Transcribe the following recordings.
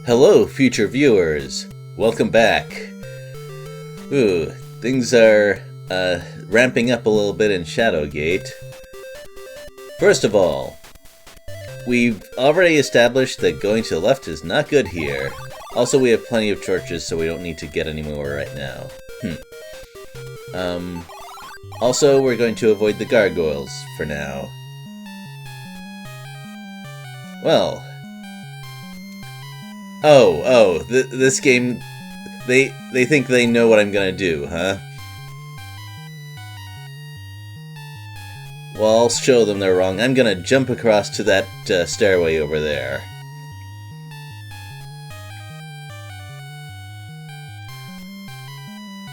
Hello, future viewers. Welcome back. Ooh, things are ramping up a little bit in Shadowgate. First of all, we've already established that going to the left is not good here. Also, we have plenty of torches, so we don't need to get any more right now. Also, we're going to avoid the gargoyles for now. Well. This game, they think they know what I'm gonna do, huh? Well, I'll show them they're wrong. I'm gonna jump across to that stairway over there.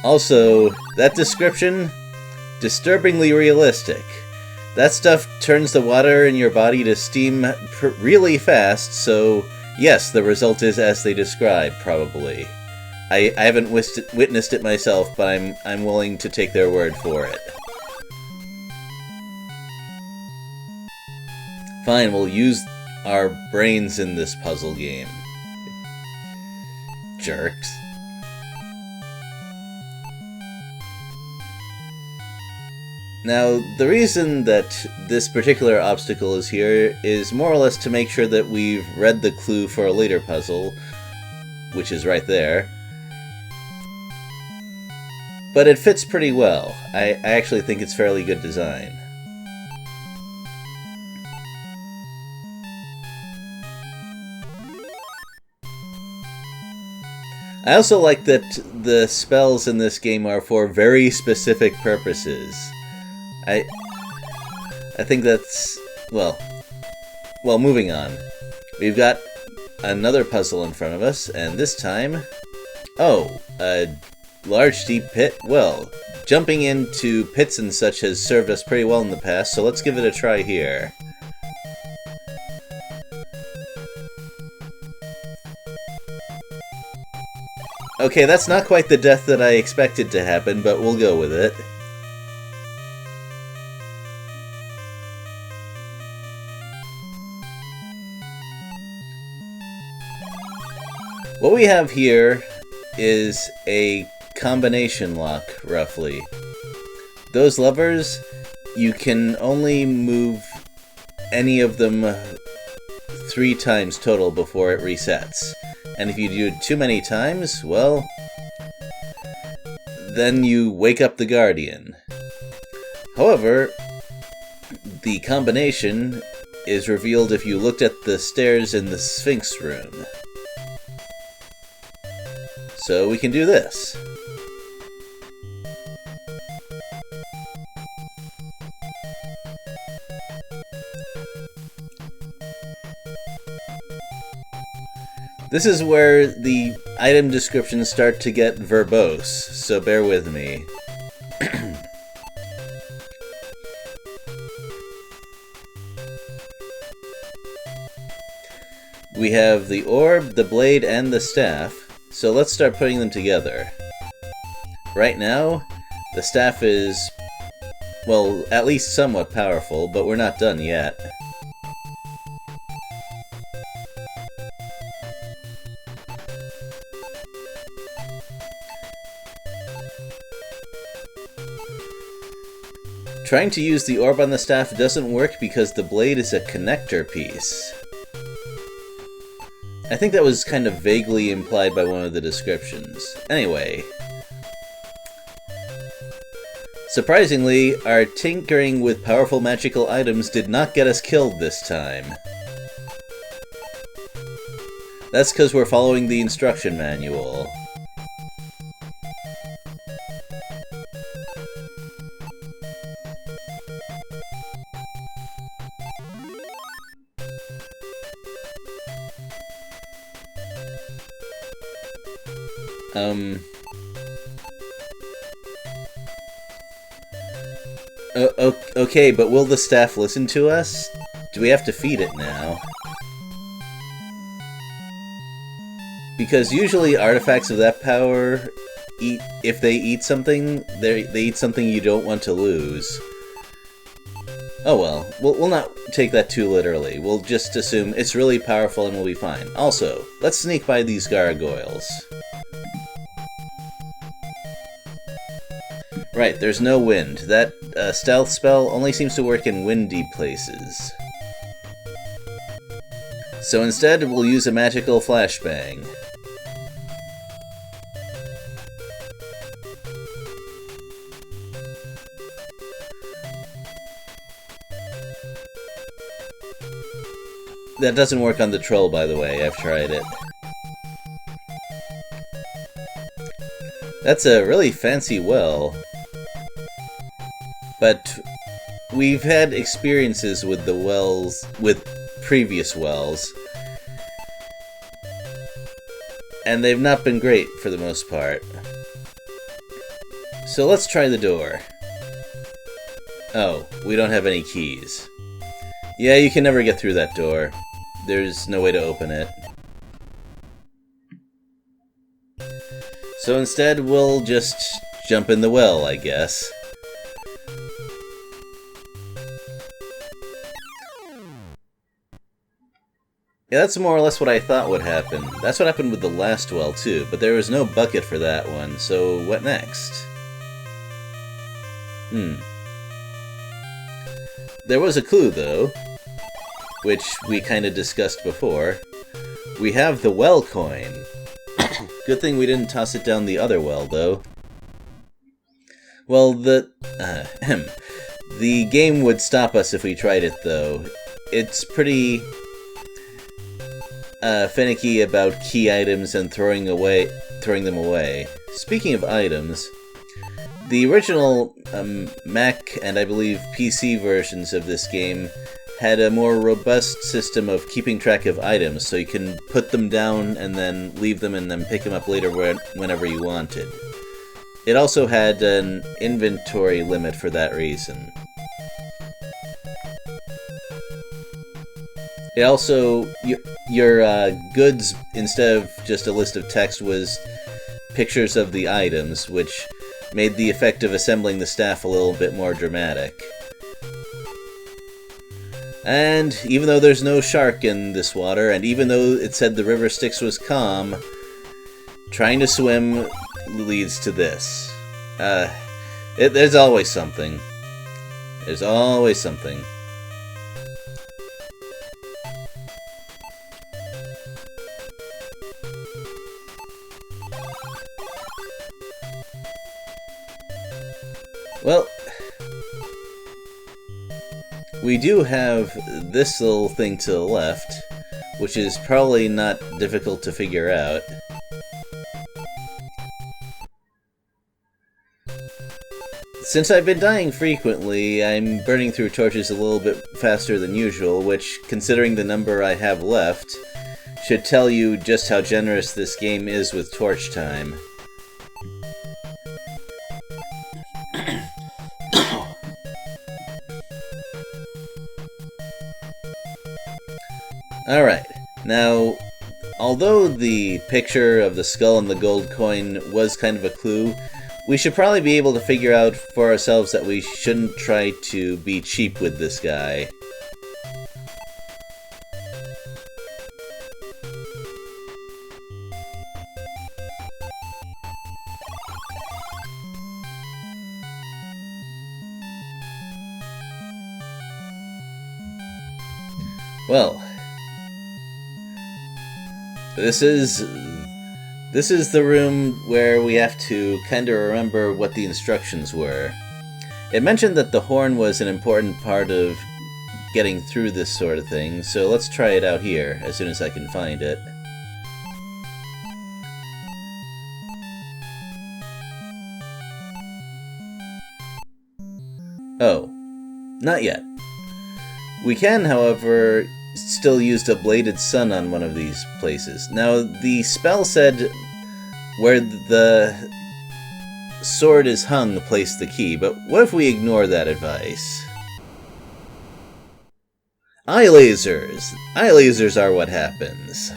Also, that description, disturbingly realistic. That stuff turns the water in your body to steam really fast, so yes, the result is as they describe, probably. I haven't witnessed it myself, but I'm willing to take their word for it. Fine, we'll use our brains in this puzzle game. Jerks. Now, the reason that this particular obstacle is here is more or less to make sure that we've read the clue for a later puzzle, which is right there. But it fits pretty well. I actually think it's fairly good design. I also like that the spells in this game are for very specific purposes. I think that's, well, moving on. We've got another puzzle in front of us, and this time, a large deep pit. Well, jumping into pits and such has served us pretty well in the past, so let's give it a try here. Okay, that's not quite the death that I expected to happen, but we'll go with it. What we have here is a combination lock, roughly. Those levers, you can only move any of them 3 times total before it resets. And if you do it too many times, well, then you wake up the Guardian. However, the combination is revealed if you looked at the stairs in the Sphinx room. So we can do this. This is where the item descriptions start to get verbose, so bear with me. We have the orb, the blade, and the staff, so let's start putting them together. Right now, the staff is, well, at least somewhat powerful, but we're not done yet. Trying to use the orb on the staff doesn't work because the blade is a connector piece. I think that was kind of vaguely implied by one of the descriptions. Anyway. Surprisingly, our tinkering with powerful magical items did not get us killed this time. That's because we're following the instruction manual. Okay, but will the staff listen to us? Do we have to feed it now? Because usually artifacts of that power, if they eat something, they eat something you don't want to lose. Oh well, we'll not take that too literally. We'll just assume it's really powerful and we'll be fine. Also, let's sneak by these gargoyles. Right, there's no wind. That stealth spell only seems to work in windy places. So instead, we'll use a magical flashbang. That doesn't work on the troll, by the way. I've tried it. That's a really fancy well. But we've had experiences with the wells, with previous wells, and they've not been great for the most part. So let's try the door. Oh, we don't have any keys. Yeah, you can never get through that door. There's no way to open it. So instead, we'll just jump in the well, I guess. Yeah, that's more or less what I thought would happen. That's what happened with the last well, too, but there was no bucket for that one, so what next? There was a clue, though, which we kind of discussed before. We have the well coin. Good thing we didn't toss it down the other well, though. Well, the game would stop us if we tried it, though. It's pretty finicky about key items and throwing them away. Speaking of items, the original Mac and I believe PC versions of this game had a more robust system of keeping track of items, so you can put them down and then leave them and then pick them up later whenever you wanted. It also had an inventory limit for that reason. It also, your goods, instead of just a list of text, was pictures of the items, which made the effect of assembling the staff a little bit more dramatic. And even though there's no shark in this water, and even though it said the river Styx was calm, trying to swim leads to this. There's always something. There's always something. Well, we do have this little thing to the left, which is probably not difficult to figure out. Since I've been dying frequently, I'm burning through torches a little bit faster than usual, which, considering the number I have left, should tell you just how generous this game is with torch time. Alright, now, although the picture of the skull and the gold coin was kind of a clue, we should probably be able to figure out for ourselves that we shouldn't try to be cheap with this guy. Well, this is the room where we have to kind of remember what the instructions were. It mentioned that the horn was an important part of getting through this sort of thing, so let's try it out here as soon as I can find it. Oh, not yet. We can, however, still use a bladed sun on one of these places. Now, the spell said where the sword is hung, place the key, but what if we ignore that advice? Eye lasers! Eye lasers are what happens.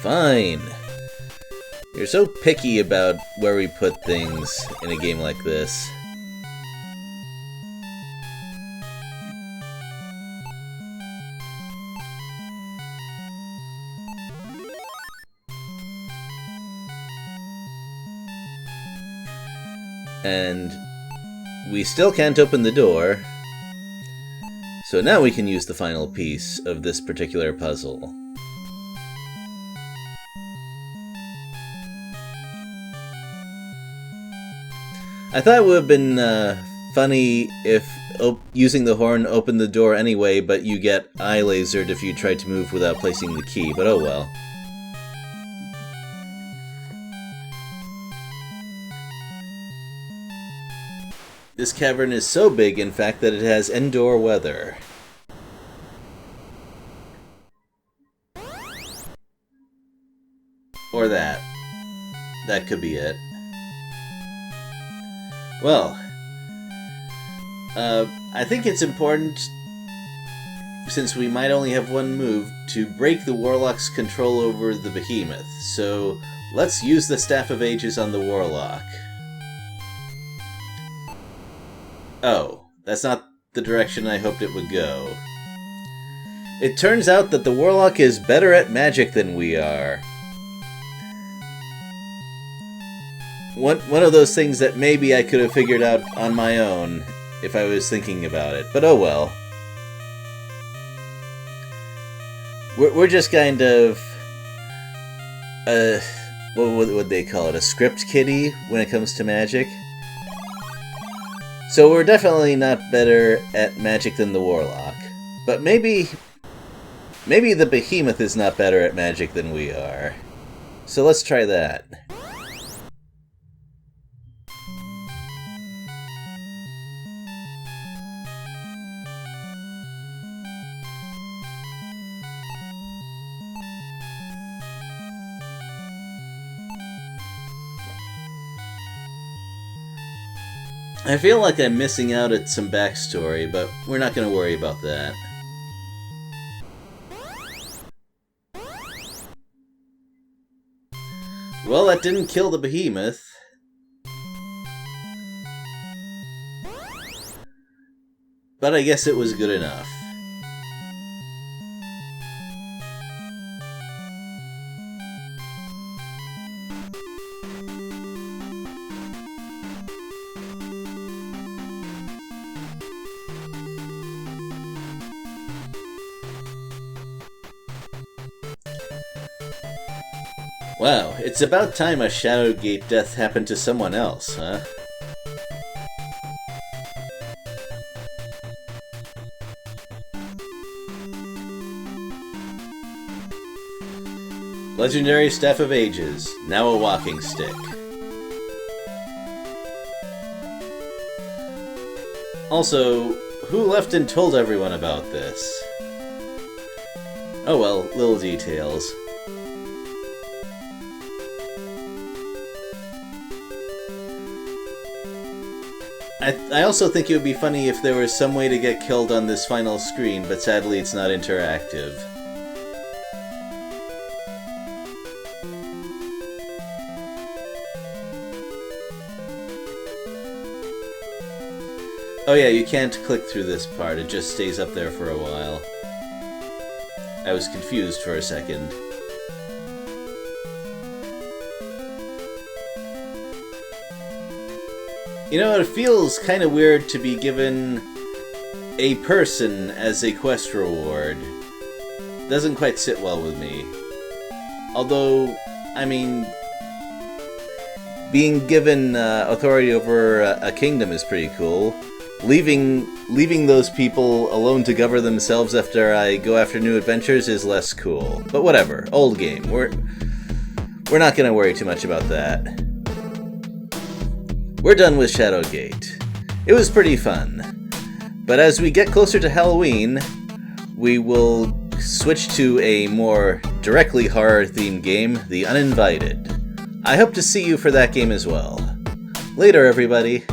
Fine. You're so picky about where we put things in a game like this. And we still can't open the door. So now we can use the final piece of this particular puzzle. I thought it would have been funny if using the horn opened the door anyway, but you get eye lasered if you try to move without placing the key, but oh well. This cavern is so big, in fact, that it has indoor weather. Or that. That could be it. Well, I think it's important, since we might only have one move, to break the Warlock's control over the Behemoth. So, let's use the Staff of Ages on the Warlock. Oh, that's not the direction I hoped it would go. It turns out that the Warlock is better at magic than we are. One of those things that maybe I could have figured out on my own if I was thinking about it, but oh well. We're just kind of what would they call it? A script kiddie when it comes to magic. So we're definitely not better at magic than the Warlock. But maybe the Behemoth is not better at magic than we are. So let's try that. I feel like I'm missing out at some backstory, but we're not going to worry about that. Well, that didn't kill the Behemoth. But I guess it was good enough. Wow, it's about time a Shadowgate death happened to someone else, huh? Legendary Staff of Ages, now a walking stick. Also, who left and told everyone about this? Oh well, little details. I also think it would be funny if there was some way to get killed on this final screen, but sadly it's not interactive. Oh yeah, you can't click through this part, it just stays up there for a while. I was confused for a second. You know, it feels kind of weird to be given a person as a quest reward. Doesn't quite sit well with me. Although, I mean, being given authority over a kingdom is pretty cool. Leaving those people alone to govern themselves after I go after new adventures is less cool. But whatever, old game. We're not gonna worry too much about that. We're done with Shadowgate. It was pretty fun. But as we get closer to Halloween, we will switch to a more directly horror-themed game, The Uninvited. I hope to see you for that game as well. Later, everybody.